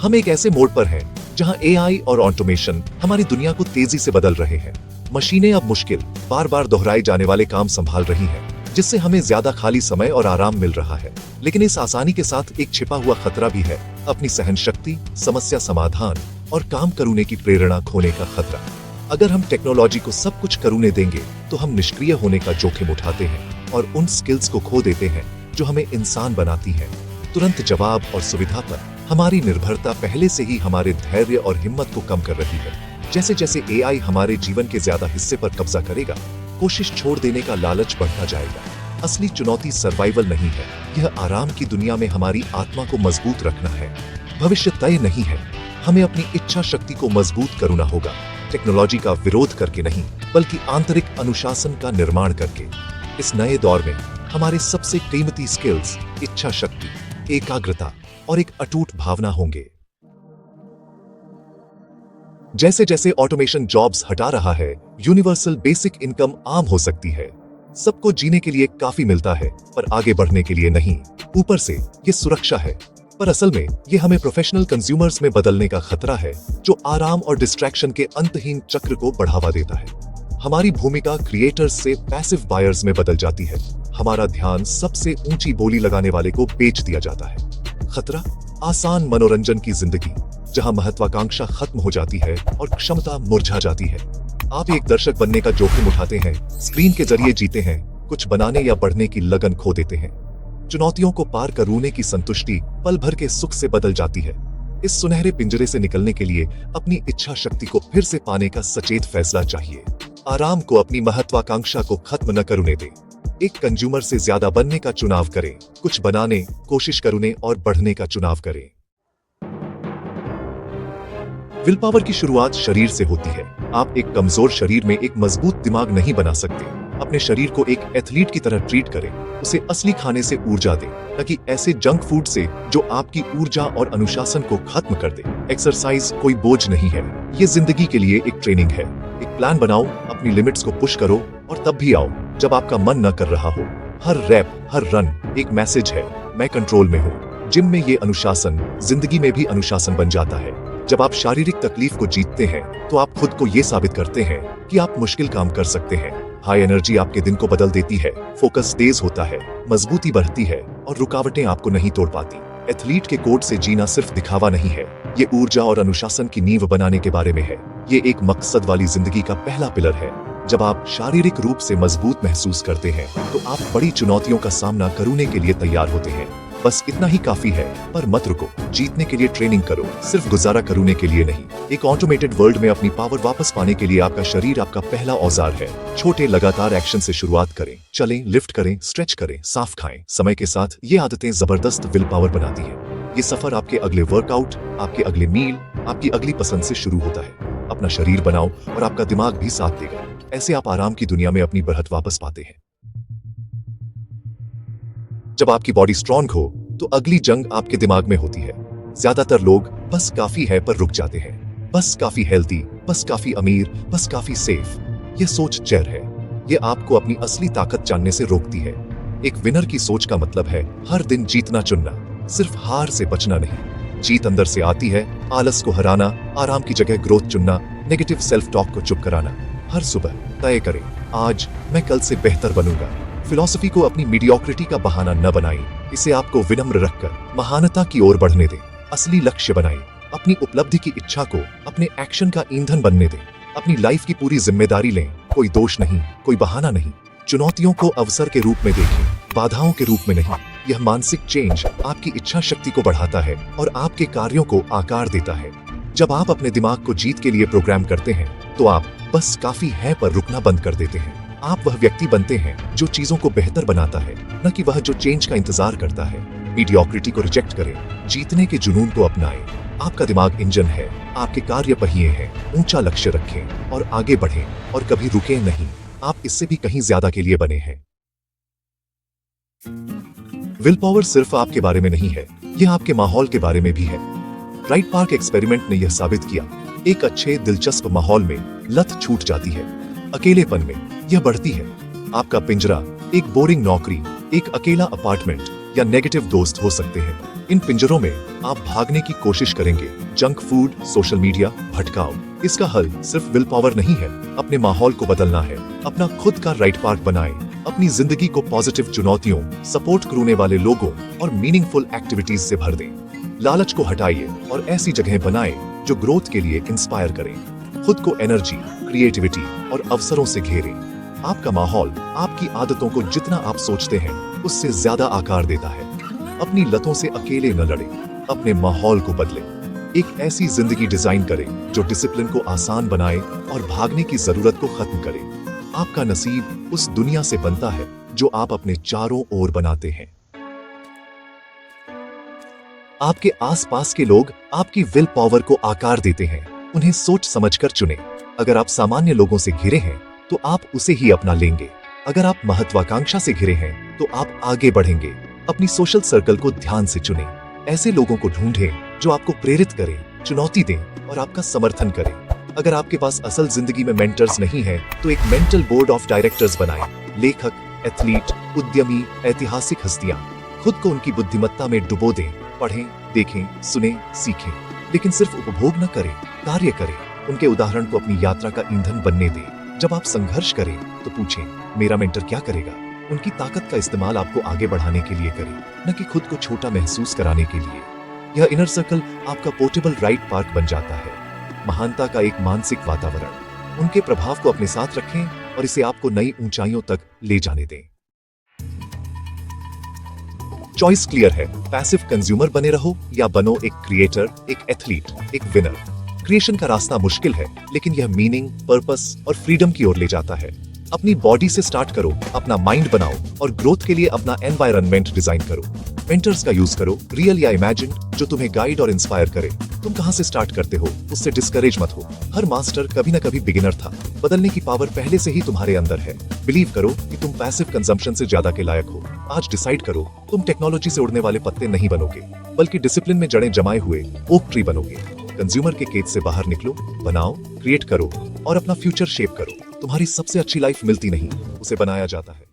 हम एक ऐसे मोड़ पर हैं जहां एआई और ऑटोमेशन हमारी दुनिया को तेजी से बदल रहे हैं। मशीनें अब मुश्किल, बार बार दोहराए जाने वाले काम संभाल रही हैं, जिससे हमें ज्यादा खाली समय और आराम मिल रहा है। लेकिन इस आसानी के साथ एक छिपा हुआ खतरा भी है, अपनी सहन शक्ति, समस्या समाधान और काम करने की प्रेरणा खोने का खतरा। अगर हम टेक्नोलॉजी को सब कुछ करने देंगे तो हम निष्क्रिय होने का जोखिम उठाते हैं और उन स्किल्स को खो देते हैं जो हमें इंसान बनाती हैं। तुरंत जवाब और सुविधा पर हमारी निर्भरता पहले से ही हमारे धैर्य और हिम्मत को कम कर रही है। जैसे जैसे एआई हमारे जीवन के ज्यादा हिस्से पर कब्जा करेगा, कोशिश छोड़ देने का लालच बढ़ता जाएगा। असली चुनौती सर्वाइवल नहीं है, यह आराम की दुनिया में हमारी आत्मा को मजबूत रखना है। भविष्य तय नहीं है, हमें अपनी इच्छा शक्ति को मजबूत करना होगा, टेक्नोलॉजी का विरोध करके नहीं, बल्कि आंतरिक अनुशासन का निर्माण करके। इस नए दौर में हमारे सबसे कीमती स्किल्स इच्छा शक्ति, एकाग्रता और एक अटूट भावना होंगे। जैसे जैसे ऑटोमेशन जॉब्स हटा रहा है, यूनिवर्सल बेसिक इनकम आम हो सकती है। सबको जीने के लिए काफी मिलता है, पर आगे बढ़ने के लिए नहीं। ऊपर से ये सुरक्षा है, पर असल में ये हमें प्रोफेशनल कंज्यूमर्स में बदलने का खतरा है, जो आराम और डिस्ट्रैक्शन के अंतहीन चक्र को बढ़ावा देता है। हमारी भूमिका क्रिएटर्स से पैसिव बायर्स में बदल जाती है। हमारा ध्यान सबसे ऊंची बोली लगाने वाले को बेच दिया जाता है। खतरा, आसान मनोरंजन की जिंदगी, जहां महत्वाकांक्षा खत्म हो जाती है और क्षमता मुरझा जाती है। आप एक दर्शक बनने का जोखिम उठाते हैं, स्क्रीन के जरिए जीते हैं, कुछ बनाने या बढ़ने की लगन खो देते हैं। चुनौतियों को पार करने की संतुष्टि पल भर के सुख से बदल जाती है। इस सुनहरे पिंजरे से निकलने के लिए अपनी इच्छा शक्ति को फिर से पाने का सचेत फैसला चाहिए। आराम को अपनी महत्वाकांक्षा को खत्म न करने दें। एक कंज्यूमर से ज्यादा बनने का चुनाव करें, कुछ बनाने, कोशिश करने और बढ़ने का चुनाव करें। विल पावर की शुरुआत शरीर से होती है। आप एक कमजोर शरीर में एक मजबूत दिमाग नहीं बना सकते। अपने शरीर को एक एथलीट की तरह ट्रीट करें, उसे असली खाने से ऊर्जा दें, न कि ऐसे जंक फूड से जो आपकी ऊर्जा और अनुशासन को खत्म कर दे। एक्सरसाइज कोई बोझ नहीं है, ये जिंदगी के लिए एक ट्रेनिंग है। एक प्लान बनाओ, अपनी लिमिट्स को पुश करो और तब भी आओ जब आपका मन न कर रहा हो। हर रैप, हर रन एक मैसेज है, मैं कंट्रोल में हूँ। जिम में ये अनुशासन जिंदगी में भी अनुशासन बन जाता है। जब आप शारीरिक तकलीफ को जीतते हैं तो आप खुद को ये साबित करते हैं कि आप मुश्किल काम कर सकते हैं। हाई एनर्जी आपके दिन को बदल देती है, फोकस तेज होता है, मजबूती बढ़ती है और रुकावटें आपको नहीं तोड़ पाती। एथलीट के कोड से जीना सिर्फ दिखावा नहीं है, ये ऊर्जा और अनुशासन की नींव बनाने के बारे में है। ये एक मकसद वाली जिंदगी का पहला पिलर है। जब आप शारीरिक रूप से मजबूत महसूस करते हैं तो आप बड़ी चुनौतियों का सामना करने के लिए तैयार होते हैं। बस इतना ही काफी है, पर मत रुको। जीतने के लिए ट्रेनिंग करो, सिर्फ गुजारा करने के लिए नहीं। एक ऑटोमेटेड वर्ल्ड में अपनी पावर वापस पाने के लिए आपका शरीर आपका पहला औजार है। छोटे लगातार एक्शन से शुरुआत करें, चलें, लिफ्ट करें, स्ट्रेच करें, साफ खाएं। समय के साथ ये आदतें जबरदस्त विल पावर बनाती है। ये सफर आपके अगले वर्कआउट, आपके अगले मील, आपकी अगली पसंद से शुरू होता है। अपना शरीर बनाओ और आपका दिमाग भी साथ देगा। ऐसे आप आराम की दुनिया में अपनी बढ़त वापस पाते हैं। जब आपकी बॉडी स्ट्रॉन्ग हो तो अगली जंग आपके दिमाग में होती है। ज्यादातर लोग बस काफी है पर रुक जाते हैं। बस काफी हेल्दी, बस काफी अमीर, बस काफी सेफ। यह सोच जहर है। यह आपको अपनी असली ताकत जानने से रोकती है। एक विनर की सोच का मतलब है हर दिन जीतना चुनना, सिर्फ हार से बचना नहीं। जीत अंदर से आती है, आलस को हराना, आराम की जगह ग्रोथ चुनना, नेगेटिव सेल्फ टॉक को चुप कराना। हर सुबह तय करें, आज मैं कल से बेहतर बनूंगा। फिलॉसफी को अपनी मीडियोक्रिटी का बहाना न बनाएं। इसे आपको विनम्र रखकर महानता की ओर बढ़ने दें। असली लक्ष्य बनाएं। अपनी उपलब्धि की इच्छा को अपने एक्शन का ईंधन बनने दें। अपनी लाइफ की पूरी जिम्मेदारी लें। कोई दोष नहीं, कोई बहाना नहीं। चुनौतियों को अवसर के रूप में देखें, बाधाओं के रूप में नहीं। यह मानसिक चेंज आपकी इच्छा शक्ति को बढ़ाता है और आपके कार्यों को आकार देता है। जब आप अपने दिमाग को जीत के लिए प्रोग्राम करते हैं तो आप बस काफी है पर रुकना बंद कर देते हैं। आप वह व्यक्ति बनते हैं जो चीजों को बेहतर बनाता है, न कि वह जो चेंज का इंतजार करता है। मीडियोक्रिटी को रिजेक्ट करें, जीतने के जुनून को अपनाएं। आपका दिमाग इंजन है, आपके कार्य पहिए हैं। ऊंचा लक्ष्य रखें और आगे बढ़ें और कभी रुके नहीं। आप इससे भी कहीं ज्यादा के लिए बने हैं। विल पावर सिर्फ आपके बारे में नहीं है, यह आपके माहौल के बारे में भी है। राइट पार्क एक्सपेरिमेंट ने यह साबित किया। एक अच्छे दिलचस्प माहौल में लत छूट जाती है, अकेलेपन में यह बढ़ती है। आपका पिंजरा, एक बोरिंग नौकरी, एक अकेला अपार्टमेंट या नेगेटिव दोस्त हो सकते हैं। इन पिंजरों में आप भागने की कोशिश करेंगे, जंक फूड, सोशल मीडिया, भटकाव। इसका हल सिर्फ विल पावर नहीं है, अपने माहौल को बदलना है। अपना खुद का राइट पार्क बनाएं, अपनी जिंदगी को पॉजिटिव चुनौतियों, सपोर्ट करने वाले लोगों और मीनिंगफुल एक्टिविटीज से भर दें। लालच को हटाइए और ऐसी जगह बनाएं जो ग्रोथ के लिए इंस्पायर करें। खुद को एनर्जी, क्रिएटिविटी और अवसरों से घेरें। आपका माहौल आपकी आदतों को जितना आप सोचते हैं उससे ज्यादा आकार देता है। अपनी लतों से अकेले न लड़ें, अपने माहौल को बदलें। एक ऐसी जिंदगी डिजाइन करें जो डिसिप्लिन को आसान बनाए और भागने की जरूरत को खत्म करे। आपका नसीब उस दुनिया से बनता है जो आप अपने चारों ओर बनाते हैं। आपके आसपास के लोग आपकी विल पावर को आकार देते हैं। उन्हें सोच समझकर चुनें। अगर आप सामान्य लोगों से घिरे हैं तो आप उसे ही अपना लेंगे। अगर आप महत्वाकांक्षा से घिरे हैं तो आप आगे बढ़ेंगे। अपनी सोशल सर्कल को ध्यान से चुनें। ऐसे लोगों को ढूंढें जो आपको प्रेरित करें, चुनौती दें और आपका समर्थन करें। अगर आपके पास असल जिंदगी में मेंटर्स नहीं है तो एक मेंटल बोर्ड ऑफ डायरेक्टर्स बनाएं। लेखक, एथलीट, उद्यमी, ऐतिहासिक हस्तियां। खुद को उनकी बुद्धिमत्ता में डुबो दें। पढ़ें, देखें, सुनें, सीखें, लेकिन सिर्फ उपभोग न करें, कार्य करें। उनके उदाहरण को अपनी यात्रा का ईंधन बनने दें। जब आप संघर्ष करें तो पूछें, मेरा मेंटर क्या करेगा? उनकी ताकत का इस्तेमाल आपको आगे बढ़ाने के लिए करें, न कि खुद को छोटा महसूस कराने के लिए। यह इनर सर्कल आपका पोर्टेबल राइट पार्क बन जाता है। महानता का एक मानसिक वातावरण। उनके प्रभाव को अपने साथ रखें और इसे आपको नई ऊंचाइयों तक ले जाने दें। चॉइस क्लियर है, पैसिव कंज्यूमर बने रहो या बनो एक क्रिएटर, एक एथलीट, एक विनर। क्रिएशन का रास्ता मुश्किल है, लेकिन यह मीनिंग, पर्पस और फ्रीडम की ओर ले जाता है। अपनी बॉडी से स्टार्ट करो, अपना माइंड बनाओ और ग्रोथ के लिए अपना एनवायरनमेंट डिजाइन करो। मेंटर्स का यूज करो, रियल या इमेजिन, जो तुम्हें गाइड और इंस्पायर करे। तुम कहां से स्टार्ट करते हो उससे डिस्करेज मत हो। हर मास्टर कभी न कभी बिगिनर था। बदलने की पावर पहले से ही तुम्हारे अंदर है। बिलीव करो कि तुम पैसिव कंजम्पशन से ज्यादा के लायक हो। आज डिसाइड करो, तुम टेक्नोलॉजी से उड़ने वाले पत्ते नहीं बनोगे, बल्कि डिसिप्लिन में जड़ें जमाए हुए ओक ट्री बनोगे। कंज्यूमर के केज से बाहर निकलो, बनाओ, क्रिएट करो और अपना फ्यूचर शेप करो। तुम्हारी सबसे अच्छी लाइफ मिलती नहीं, उसे बनाया जाता है।